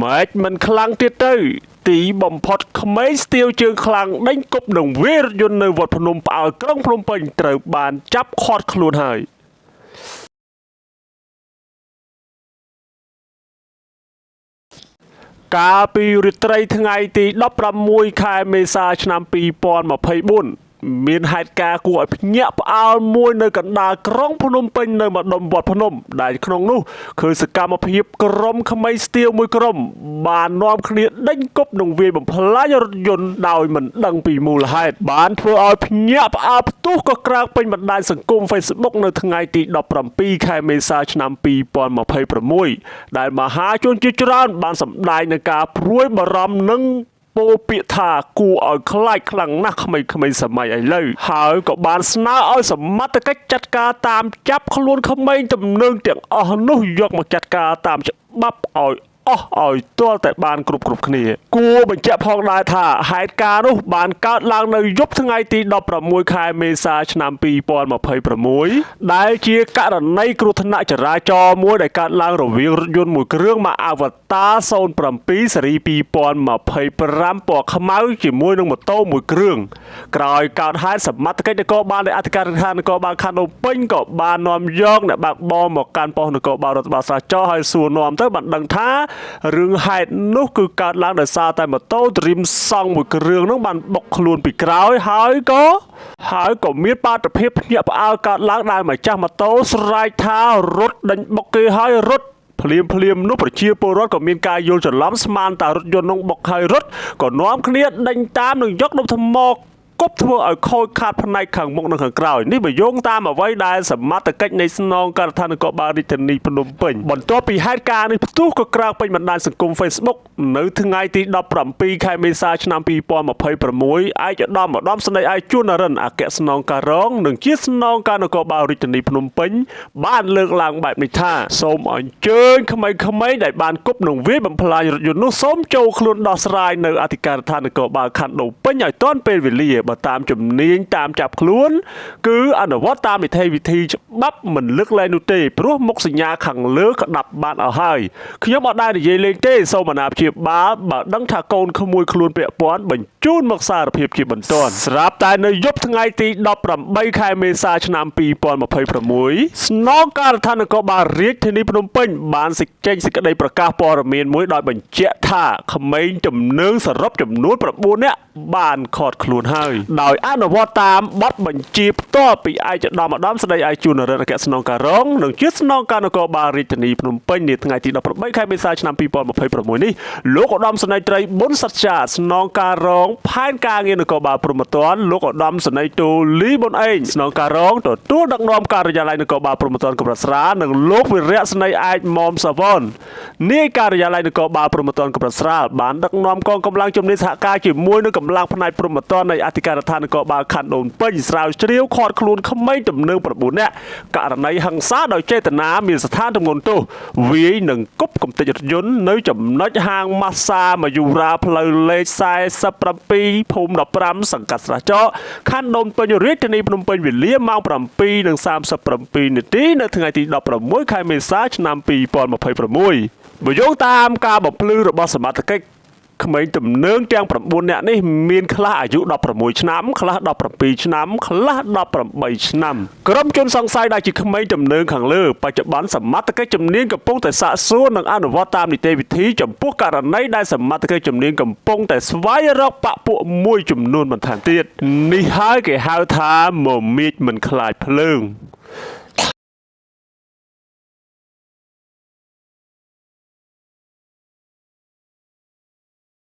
ម៉េចមិនខ្លាំងទៀតទៅទីបំផុតក្មេងស្ទាវជើងខ្លាំងដេញគប់នឹងវារថយន្តនៅវត្តភ្នំផ្អើលក្រុងភ្នំពេញត្រូវបានចាប់ឃាត់ខ្លួនហើយកាលពីរាត្រីថ្ងៃទី16ខែមេសាឆ្នាំ2024មានហេតុការណ៍គួរឲ្យភ្ញាក់ផ្អើលមួយនៅកណ្ដាលក្រុងភ្នំពេញនៅម្ដុំវត្តភ្នំដែលក្នុងនោះឃើញសកម្មភាពក្រុមក្មេងស្ទាវមួយក្រុមបាននាំគ្នាដេញគប់នឹងវាយបំផ្លាញរថយន្តដោយមិនដឹងពីមូលហេតុបានធ្វើឲ្យភ្ញាក់ផ្អើលផ្ទុះក៏ក្រើកពេញបណ្ដាញសង្គម Facebook នៅថ្ងៃទី17ខែមេសាឆ្នាំ2026ដែលមហាជនជាច្រើនបានសម្ដែងនឹងការព្រួយបារម្ភនិងពោលពាក្យថាគួរឲ្យខ្លាចខ្លាំងណាស់ក្មេងៗសម័យឥឡូវហើយក៏បានស្នើឲ្យសមត្ថកិច្ចចាត់ការតាមចាប់ខ្លួនក្មេងទំនើងទាំងអស់នោះយកមកចាត់ការតាមច្បាប់ឲ្យទាល់តែបានគ្រប់គ្នាគួរបញ្ជាក់ផងដែរថាហេតុការណ៍នោះបានកើតឡើងនៅយប់ថ្ងៃទី16ខែមេសាឆ្នាំ2026ដែលជាករណីគ្រោះថ្នាក់ចរាចរណ៍មួយដែលកើតឡើងរវាងរថយន្តមួយគ្រឿងម៉ាក Avatar 07 ស៊េរី2025ពណ៌ខ្មៅជាមួយនឹងម៉ូតូមួយគ្រឿងក្រោយកើតហេតុសមត្ថកិច្ចនគរបាលនៃអធិការដ្ឋាននគរបាលខណ្ឌភ្នំពេញក៏បាននាំយកអ្នកបើកបរមកកាន់ប៉ុស្តិ៍នគរបាលរដ្ឋបាលស្រះចោលហើយសួរនាំទៅបានដឹងថារឿងហេតុនោះគឺកើតឡើងដោយសារតែម៉ូតូទ្រីមសង់មួយគ្រឿងនោះបានបុកខ្លួនពីក្រោយហើយក៏មានបាតុភិបភ្ញាក់ផ្អើលកើតឡើងដែលម្ចាស់ម៉ូតូស្រែកថារត់ដេញបុកគេហើយរត់ភ្លាមនោះប្រជាពលរដ្ឋក៏មានការយល់ច្រឡំស្មានតែរថយន្តនោះបុកហើយរត់ក៏នាំគ្នាដេញតាមនឹងយកដុំថ្មគប់ធ្វើឲ្យខូចខាតផ្នែកខាងមុខនិងខាងក្រោយនេះបើយោងតាមអ្វីដែលសមត្ថកិច្ចនៃស្នងការដ្ឋាននគរបាលរាជធានីភ្នំពេញបន្ទាប់ពីហេតុការណ៍នេះផ្ទុះក៏ក្រើកពេញបណ្ដាញសង្គម Facebook នៅថ្ងៃទី17ខែមេសាឆ្នាំ2026ឯកឧត្តមស្នេហ៍ឯកជួននរិនអគ្គស្នងការរងនិងជាស្នងការនគរបាលរាជធានីភ្នំពេញបានលើកឡើងបែបនេះថាសូមអញ្ជើញក្មេងៗដែលបានគប់នឹងវាយបំផ្លាញរថយន្តនោះសូមចូលខ្លួនដោះស្រាយនៅអធិការដ្ឋាននគរបាលខណ្ឌដូនពេញឲ្យទាន់ពេលវេលាតាមជំនាញតាមចាប់ខ្លួនគឺអនុវត្តតាមនីតិវិធីច្បាប់មិនលើកលែងនោះទេព្រោះមុខសញ្ញាខាងលើក្តាប់បានឲ្យហើយខ្ញុំអត់ដែលនិយាយលេងទេសូមអាណាព្យាបាលបើដឹងថាកូនក្មួយខ្លួនពាក់ព័ន្ធបញ្ជូនមកសារភាពជាបន្ទាន់ស្រាប់តែនៅយប់ថ្ងៃទី18ខែមេសាឆ្នាំ2026ស្នងការដ្ឋាននគរបាលរាជធានីភ្នំពេញបានសេចក្តីប្រកាសព័ត៌មានមួយដោយបញ្ជាក់ថាក្មេងទំនើងសរុបចំនួន9នាក់បានឃាត់ខ្លួនហើយដោយអនុវត្តតាមបទបញ្ជាផ្ទាល់ពីឯកឧត្តមស្ដីឯកជួននរិនអគ្គស្នងការរងនិងជាស្នងការនគរបាលរាជធានីភ្នំពេញនាថ្ងៃទី18ខែមេសាឆ្នាំ2026នេះលោកឧត្តមសេនីយ៍ត្រីប៊ុនសច្ចាស្នងការរងផែនការងារនគរបាលព្រហ្មទណ្ឌលោកឧត្តមសេនីយ៍ទូលីប៊ុនអេងស្នងការរងទទួលដឹកនាំការិយាល័យនគរបាលព្រហ្មទណ្ឌកំពតស្រានិងលោកវិរៈស្នេហ៍ឯកមុំសាវ៉ននាយការិយាល័យនគរបាលព្រហ្មទណ្ឌកំពតស្រាបានដឹកនាំកងកម្លាំងជំនាញសហការជាមួយនឹងកម្លាំងផ្នែកព្រហ្មទណ្ឌនៃអធិការដ្ឋាននគរបាលខណ្ឌដូនពេញស្រាវជ្រាវឃាត់ខ្លួនក្មេងទំនើង9នាក់ករណីហិង្សាដោយចេតនាមានស្ថានទម្ងន់ទោសវាយនិងគប់កំទេចរថយន្តនៅចំណុចហាងម៉ាស្សាម៉ាយូរ៉ាផ្លូវលេខ47ភូមិ15សង្កាត់ស្រះចកខណ្ឌដូនពេញរាជធានីភ្នំពេញវេលាម៉ោង 7:37 នាទីនៅថ្ងៃទី16ខែមេសាឆ្នាំ2026បើយោងតាមការបំភ្លឺរបស់សមត្ថកិច្ចក្មេងទំនើងទាំង9នាក់នេះមានខ្លះអាយុ16ឆ្នាំខ្លះ17ឆ្នាំខ្លះ18ឆ្នាំក្រុមជនសង្ស័យដែលជាក្មេងទំនើងខាងលើបច្ចុប្បន្នសមត្ថកិច្ចជំនាញកំពុងតែសាកសួរនិងអនុវត្តតាមនីតិវិធីចំពោះករណីដែលសមត្ថកិច្ចជំនាញកំពុងតែស្វែងរកបពពួកមួយចំនួនបន្ថែមទៀតនេះហើយគេហៅថាមមាញមិនខ្លាចភ្លើង